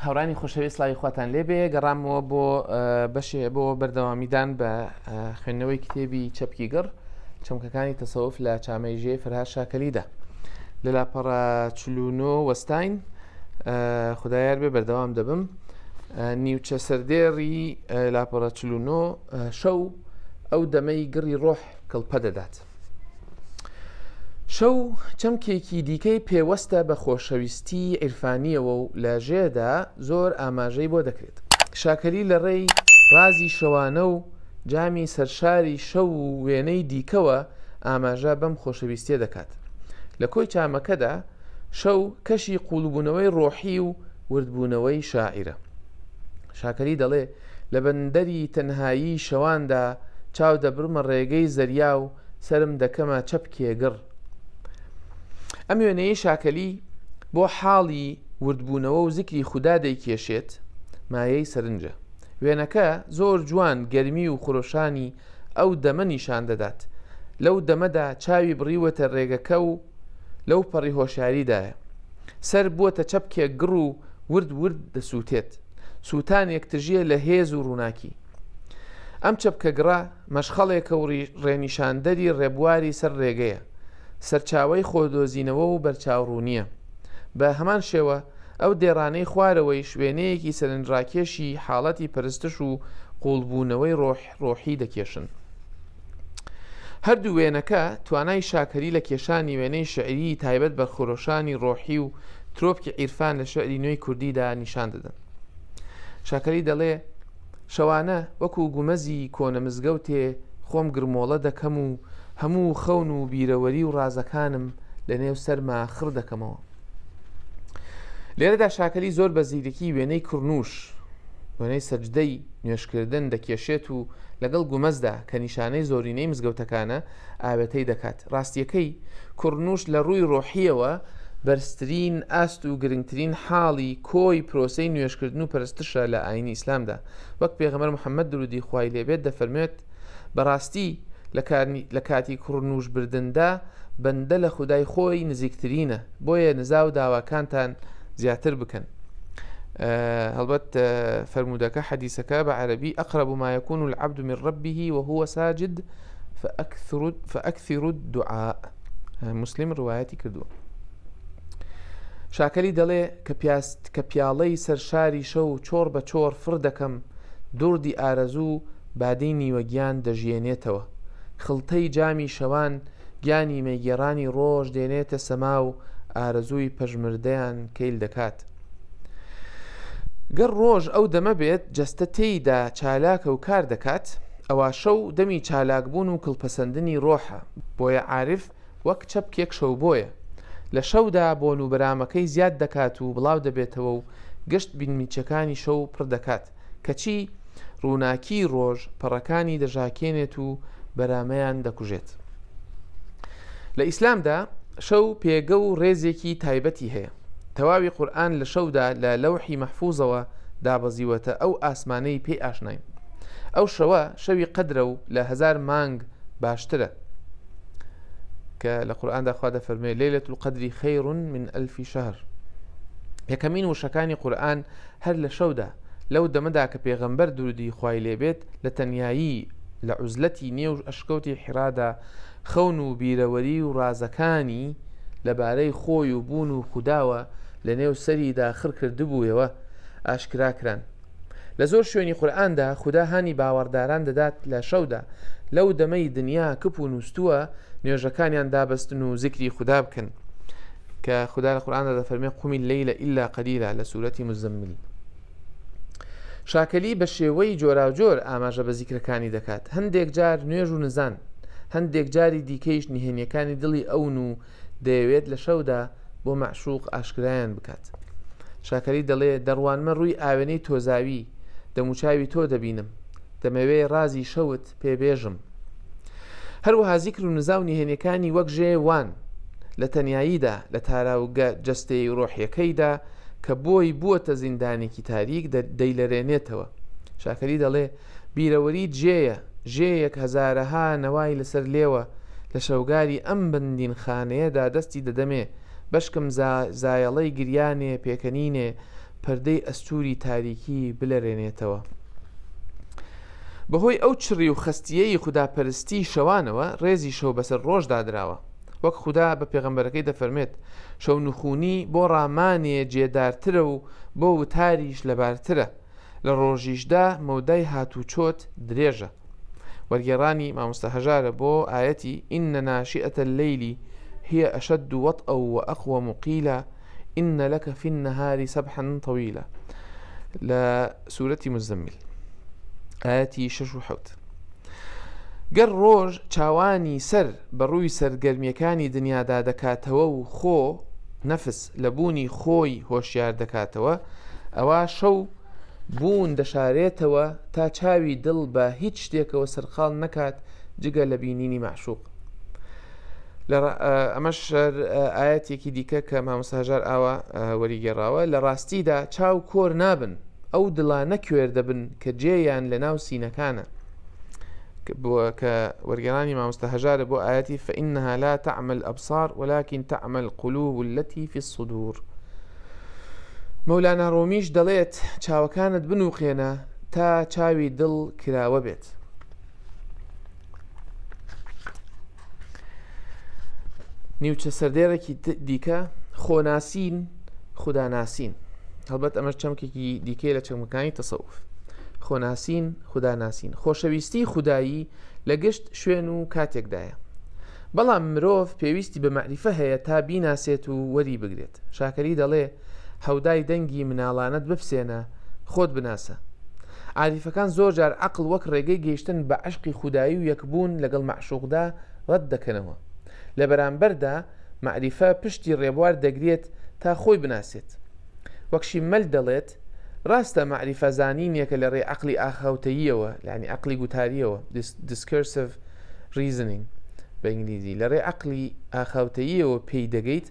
هاورانی خۆشەویست سڵاوی خواتان لێبێ گەڕامەوە بۆ بەشێ بۆ بەردەوامیدان بە خوێندنەوەی کتێبی چەپکیگەڕ چەمکەکانی تەسەوف لە چامەیژێ فەرهاد شاکەلیدا لە لاپەڕە 49 وەستاین خودایار بێ بەردەوام دەبم نیوچە سەردێڕی لاپەڕە 49 شەو ئەو دەمەی گڕی ڕۆح کەڵپە دەدات. شەو چەمکێکی دیکەی پێوەستە بە خۆشەویستی عیرفانیەوە و لە ژێدا زۆر ئاماژەی بۆ دەکرێت. شاکەلی لە ڕێی رازی شەوانە و جامی سەرشاری شەو و وێنەی دیکەوە ئاماژە بەم خۆشەویستیە دەکات. لە کۆی چامەکەدا شەو کەشی قوڵبوونەوەی ڕۆحی و وردبوونەوەی شاعرە. شاکەلی دەڵێ لە بەندەری تەنهایی شەواندا چاو دەبرمە ڕێگەی زەریا و سرم دەکەمە چەپکێگڕ. ئەم وێنەیە شاکەلی بۆ حاڵی وردبوونەوە و زیکری خودا دەیکێشێت مایەی سەرنجە. وێنەکە زۆر جوان گەرمی و خۆشانی ئەو دەمە نیشان دەدات. لەو دەمەدا چاوی بڕیوەتە ڕێگەکە و لەو پەڕی هۆشیاریدایە. سەر بووەتە چەپکێک گڕ و ورد ورد دەسووتێت. سووتانێک تژیە لە هێز و ڕووناکی. ئەم چەپکە گڕا مەشخەڵێکە و ڕێنیشاندەری ڕێبواری سەر ڕێگەیە. سەرچاوەی خۆدۆزینەوە و بەرچاوڕوونیە. بە هەمان شێوە ئەو دێڕانەی خوارەوەی شوێنەیەکی سەرنجڕاکێشی حاڵەتی پەرستش و قوڵبوونەوەی ڕۆحی دەکێشن. هەردوو وێنەکە توانای شاکەری لە کێشانی وێنەی شعری تایبەت بە خۆرۆشانی ڕۆحی و ترۆپکی عیرفان لە شعری نوێی کوردیدا نیشان دەدەن. شاکەری دەڵێ شەوانە وەکو گومەزی کۆنە مزگەوتێ خۆم گرمۆڵە دەکەم و هەموو خەون و بیرەوەری و ڕازەکانم لە نێو سەرما خڕ دەکەمەوە. لێرەدا شاکەلی زۆر بە زیرەکی وێنەی کوڕنووش وێنەی سەجدەی نوێشکردن دەکێشێت و لەگەڵ گومەزدا کە نیشانەی زۆرینەی مزگەوتەکانە ئاوێتەی دەکات. ڕاستیەکەی کوڕنووش لە ڕووی ڕۆحیەوە بەرزترین ئاست و گرنگترین حاڵی کۆی پرۆسەی نوێشکردن و پەرستشە لە ئاینی ئیسلامدا. وەک پێغەمبەر محەممەد درودی خوای لێبێت دەفەرمێت بەڕاستی لە کاتی کوڕنووش بردندا بەندە لە خودای خۆی نزیکترینە بۆیە نزا و داواکانتان زیاتر بکەن. هەڵبەت فەرمودەکە حەدیسەکە بە عەرەبی ئەقرب ما يكون العبد من ربه وهو ساجد فأكثر الدعاء. مسلم ڕوایەتی کردووە. شاکەلی دەڵێ کە پیاڵەی سەرشاری شەو چۆر بە چۆر فڕ دەکەم دوردی ئارەزوو بادەی نیوەگیان دەژیێنێتەوە. خڵتەی جامی شەوان گیانی مەیگێڕانی ڕۆژ دێنێتە سەما و ئارەزووی پەژمردەیان کەیل دەکات. گەر ڕۆژ ئەو دەمە بێت جەستە تێیدا چالاکە و کار دەکات ئەوە شەو دەمی چالاکبوون و کڵپەسەندنی ڕۆحە بۆیە عارف وەک چەپکێک شەو بۆیە لە شەودا بۆن و بەرامەکەی زیاد دەکات و بڵاو دەبێتەوە و گشت بینمیچەکانی شەو پڕ دەکات کەچی ڕووناکی ڕۆژ پەڕەکانی دەژاکێنێت و بەرامەیان دەکوژێت. لە ئیسلامدا شەو پێگە و ڕێزێکی تایبەتی هەیە. تەواوی قورئان لە شەودا لە لەوحی مەحفوظەوە دابەزیوەتە ئەو ئاسمانەی پێی ئاشناین. ئەو شەوە شەوی قەدرە و لە 1000 مانگ باشترە کە لە قورئاندا خوا دەفەرمێ لەیلەة القەدری خەیڕ من ئەلفی شەهر. یەکەمین وشەکانی قورئان هەر لە شەودا لەو دەمەدا کە پێغەمبەر درودی خوای لێبێت لە تەنیایی لە عوزلەتی نێو ئەشکەوتی حیرادا خەون و بیرەوەری و ڕازەکانی لەبارەی خۆی و بوون و خودداوە لە نێو سەریدا خڕ کردبوویەوە ئاشکراکران. لە زۆر شوێنی قورئاندا خوددا هانی باوەڕداران دەدات لە شەودا لەو دەمەی دنیا کپ و نووسووە نوێژەکانیان دابەستن و زیکری خوددا بکەن کە خوددا لە قورئاندا دەفەرمێ قومی اللەیلە ئیلا قەلیلا لە سوورەتی مزەمل. شاکەلی بە شێوەی جۆراوجۆر ئاماژە بە زیکرەکانی دەکات. هەندێک جار نوێژ و نزان هەندێک جاری دیکەیش نهێنیەکانی دڵی ئەون و دەیەوێت لە شەودا بۆ مەعشوق ئاشکرایان بکات. شاکەری دەڵێ دەڕوانمە ڕووی ئاوێنەی تۆزاوی دەموچاوی تۆ دەبینم دەمەوێ رازی شەوت پێبێژم. هەروەها زیکر و نزا و نهێنیەکانی وەک ژێوان لە تەنیاییدا لە تاراوگە جەستەی ڕۆحیەکەیدا کە بۆی بووەتە زیندانێکی تاریک دەیلەرێنێتەوە. شاکەری دەڵێ بیرەوەری ژێیەک هەزارەها نەوای لەسەر لێوە لە شەوگاری ئەم بندین خانەیەدا دەستی دەدەمێ بەشکم زایەڵەی گریانێ پێکەنینێ پەردەی ئەستوری تاریکی بلەرێنێتەوە. بەهۆی ئەو چڕی و خستیەی خوداپەرستی شەوانەوە ڕێزی شەو بەسەر ڕۆژدا درراوە، وەک خوددا بە پێغەمبەرەکەی دەفەرمێت شەو نوخونی بۆ ڕامانێ جێدارترە و بۆ وتاریش لەبارترە، لە ڕۆژیشدا مەودای هاتوچۆت درێژە. وەرگێڕانی مامۆستا هەژارە بۆ ئاەتی ئینە ناشئەتە اللەیلی هي أشد وطئا وأقوم قيلا إن لك في النهار سبحا طويلا لسورة مزمل آياتي 6 و 7. گەر ڕۆژ چاوانی سەر بەڕووی سەرگەرمیەکانی دنیادا دەکاتەوە و خۆ نەفس لە بوونی خۆی هۆشیار دەکاتەوە، ئەوە شەو بوون دەشارێتەوە تا چاوی دڵ بە هیچ شتێکەوە سەرخاڵ نەکات جگە لە بینینی معشوق. ئەمەش ئاەتێکی دیکە کە مامۆستا هەژار ئاوا وەریگەڕاوە، لە ڕاستیدا چاو کۆر نابن، ئەو دڵانە کوێر دەبن کە جێیان لە ناو سینەکانە، کە وەرگێڕانی مامۆستا هەژارە بۆ ئاەتی فإنها لا تعمى الأبصار ولكن تعمى القلوب التي في الصدور. مەولانا ڕۆمیش دەڵێت چاوەکانت بنووقێنە تا چاوی دڵ کراوە بێت. نیوچە سەردێڕێکی دیکە خۆناسین خوداناسین. هەڵبەت ئەمەش چەمکێکی دیکەی لە چەمەکانی تەسەوف. خۆناسین خوداناسین، خۆشەویستی خودایی لە گشت شوێن و کاتێکدایە، بەڵام مرۆڤ پێویستی بە معریفە هەیە تا بیناسێت و وەری بگرێت. شاکەری دەڵێ هەودای دەنگی مناڵانت بپسێنە خۆت بناسە. عاریفەکان زۆر جار عەقڵ وەک ڕێگەی گەیشتن بە عەشقی خودایی و یەکبوون لەگەڵ معشوقدا ڕەت دەکەنەوە. لە بەرامبەردا معریفە پشتی ڕێبوار دەگرێت تا خۆی بناسێت. وەکشی مەل دەڵێت ڕاستە معریفە زانینیەکە لە ڕێ عەقلی ئاخاوتەییەوە، یعنی عەقلی گوتاریەوە discursive reasoning بە ئینگلیزی، لە ڕێ عەقلی ئاخاوتەییەوە پێی دەگەیت،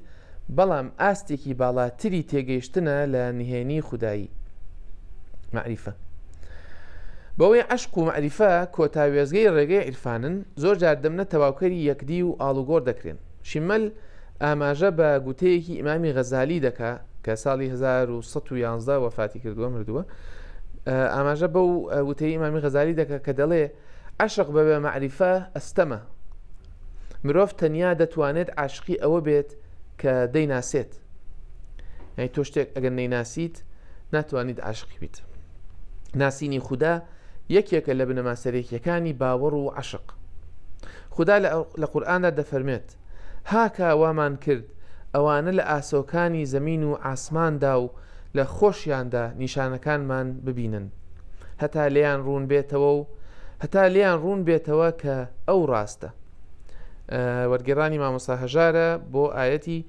بەڵام ئاستێکی باڵاتری تێگەیشتنە لە نهێنی خودایی معریفە. بەوەی عەشق و معریفە کۆتاوێزگەی ڕێگەی عیرفانن، زۆر جار دەمنە تەواوکەری یەکدی و ئاڵوگۆڕ دەکرێن. شیمەل ئاماژە بە گوتەیەکی ئیمامی غەزالی دەکا کە ساڵی 1111 وەفاتی کردووە مردووە. ئاماژە بەو وتەی ئیمامی غەزالی دەکا کە دەڵێ عەشق بەبێ معریفە ئەستەمە. مرۆڤ تەنیا دەتوانێت عاشقی ئەوە بێت کە دەیناسێت، یعنی تۆ شتێک ئەگەر نەیناسیت ناتوانیت عاشقی بیت. ناسینی خوددا یەکێکە لە بنەما سەرێکیەکانی باوەڕ و عەشق. خوددا لە قورئاندا دەفەرمێت هاکا وامان کرد ئەوانە لە ئاسۆکانی زەمین و ئاسماندا و لە خۆشیاندا نیشانەکانمان ببینن هەتا لێیان ڕوون بێتەوە کە ئەو ڕاستە. وەرگێڕانی مامۆستا هەژارە بۆ ئاەتی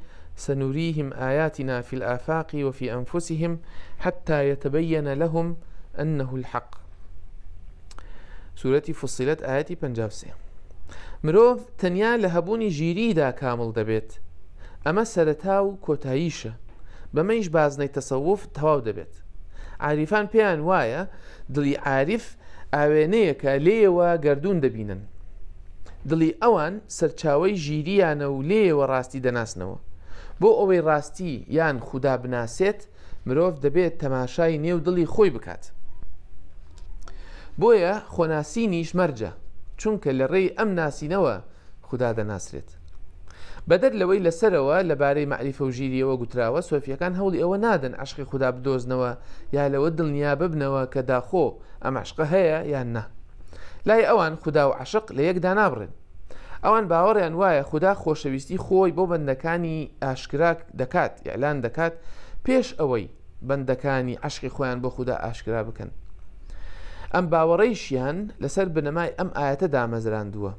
سنوريهم آياتنا في الآفاق وفي أنفسهم حتى يتبين لهم أنه الحق. سورة فصلت آياتي 53. مرۆڤ تەنیا لە هەبوونی ژیریدا کامڵ دەبێت، ئەمە سەرەتا و کۆتاییشە، بەمەیش بازنەی تەسەوف تەواو دەبێت. عاریفان پێیان وایە دڵی عاریف ئاوێنەیەکە لێیەوە گەردوون دەبینن، دڵی ئەوان سەرچاوەی ژیریانە و لێیەوە ڕاستی دەناسنەوە. بۆ ئەوەی ڕاستی یان خوددا بناسێت مرۆڤ دەبێت تەماشای نێو دڵی خۆی بکات. بۆیە خۆناسینیش مەرجە، چونکە لە ڕێی ئەم ناسینەوە خوددا دەناسرێت. بەدەر لەوەی لەسەرەوە لەبارەی معریفە و ژیریەوە گوتراوە، سۆفیەکان هەوڵی ئەوە نادەن عەشقی خوددا بدۆزنەوە یا لەوە دڵنیا ببنەوە کە داخۆ ئەم عەشقە هەیە یان نا. لای ئەوان خوددا و عەشق لە یەکدا نابڕێن. ئەوان باوەڕیان وایە خوددا خۆشەویستی خۆی بۆ بەندەکانی ئاشکرا دەکات، ئیعلان دەکات پێش ئەوەی بەندەکانی عەشقی خۆیان بۆ خوددا ئاشکرا بکەن. ئەم باوەڕەیشیان لەسەر بنەمای ئەم ئاەتە دامەزراندووە.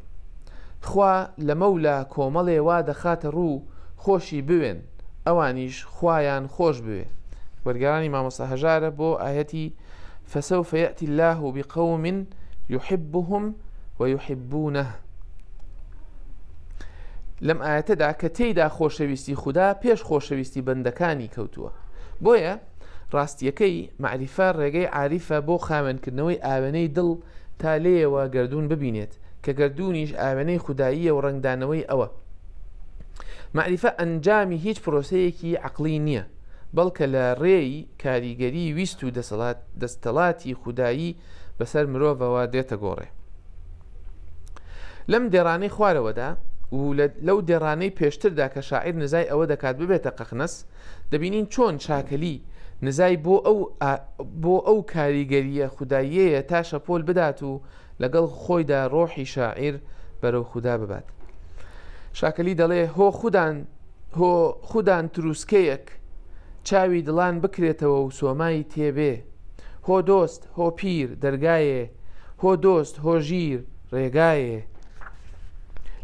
خوا لە مەولا کۆمەڵێ وا دەخاتە ڕوو خۆشی بوێن، ئەوانیش خوایان خۆش بوێ. وەرگێڕانی مامۆستا هەژارە بۆ ئاەتی فسوف يأتي الله بقوم يحبهم ويحبونه. لەم ئاەتەدا کە تێیدا خۆشەویستی خوددا پێش خۆشەویستی بەندەکانی کەوتووە. بۆیە ڕاستیەکەی معریفە ڕێگەی عاریفە بۆ خاوێنکردنەوەی ئاوێنەی دڵ تا لێیەوە گەردوون ببینێت، کە گەردوونیش ئاوێنەی خوداییە و ڕنگدانەوەی ئەوە. معریفە ئەنجامی هیچ پرۆسەیەکی عەقلی نییە، بەڵکە لە ڕێی کاریگەری ویست و دەستەڵاتی خودایی بەسەر مرۆڤەوە دێتە گۆڕێ. لەم دێڕانەی خوارەوەدا و لەو دێڕانەی پێشتردا کە شاعیر نزای ئەوە دەکات ببێتە قەخنەس، دەبینین چۆن چاکەلی نزای بۆ ئەو کاریگەریە خوداییەیە تا شەپۆل بدات و لەگەڵ خۆیدا ڕۆحی شاعیر بەرەو خوددا ببات. شاکەلی دەڵێ هۆ خودان تروسکەیەک چاوی دڵان بکرێتەوە و سۆمایی تێبێ، هۆ دۆست هۆ پیر دەرگایێ، هۆ دۆست هۆ ژیر ڕێگایێ.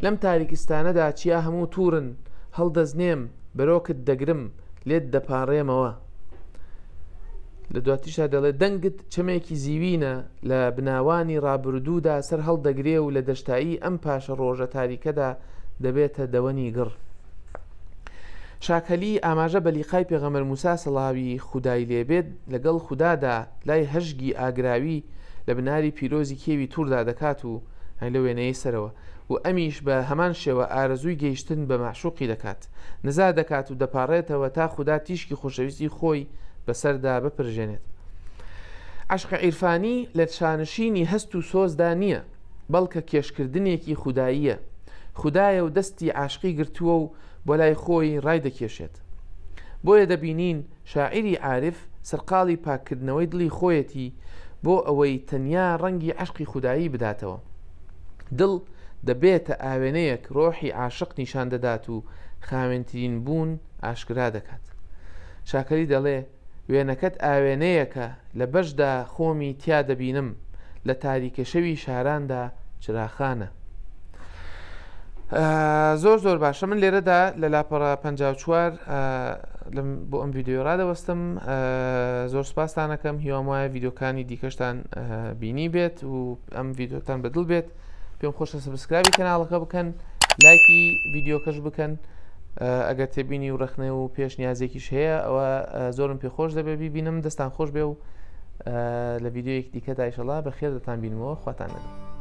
لەم تاریکستانەدا چیا هەموو توورن، هەڵدەزنێم بەرۆکت دەگرم لێت دەپاڕێمەوە. لە دواتیشدا دەڵێ دەنگت چەمێکی زیوینە لە بناوانی ڕابردوودا سەر هەڵدەگرێ و لە دەشتایی ئەم پاشە ڕۆژە تاریکەدا دەبێتە دەوەنی گڕ. شاکەلی ئاماژە بە لیقای پێغەمبەر موسا سەڵاوی خودای لێبێت لەگەڵ خوددادا لای هەژگی ئاگراوی لە بناری پیرۆزی کێوی تووردا دەکات و لە وێنەیە سەرەوە و ئەمیش بە هەمان شێوە ئارەزووی گەیشتن بە معشوقی دەکات، نزا دەکات و دەپاڕێتەوە تا خوددا تیشکی خۆشەویستی خۆی بەسەردا بپرژێنێت. عشق عیرفانی لە شانشینی هەست و سۆزدا نییە، بەڵکە کێشکردنێکی خوداییە. خودایە و دەستی عاشقی گرتووە و بۆ لای خۆی ڕای دەکێشێت. بۆیە دەبینین شاعیری عارف سەرقاڵی پاکردنەوەی دڵی خۆیەتی بۆ ئەوەی تەنیا ڕەنگی عشقی خودایی بداتەوە. دڵ دەبێتە ئاوێنەیەک ڕۆحی عاشق نیشان دەدات و خاوێنترین بوون ئاشکرا دەکات. شاکەلی دەڵێ وێنەکەت ئاوێنەیەکە لە بەشدا خۆمی تیا دەبینم، لە تاریکە شەوی شاراندا چراخانە. زۆر باشە. من لێرەدا لە لاپەڕە 54 بۆ ئەم ڤیددیۆ ڕادەوەستم. زۆر سپاسان دەکەم، هیوام وایە ڤیددیۆکانی دیکەشتان بینی بێت و ئەم ڤیددیۆتان بەدڵ بێت. پێم خۆشە سبسکرایبی کەناڵەکە بکەن، لایکی ڤیددیۆکەش بکەن ئەگەر تێبینی و ڕخنێ و پێشنیازێکیش هەیە ئەوە زۆرم پێخۆش دەبێ بیبینم، دەستان خۆش بێ و لە ڤیددیۆیەک دیکە دایشەڵا بەخێر دەتان بینمەوە. خواتان لەگەڵ.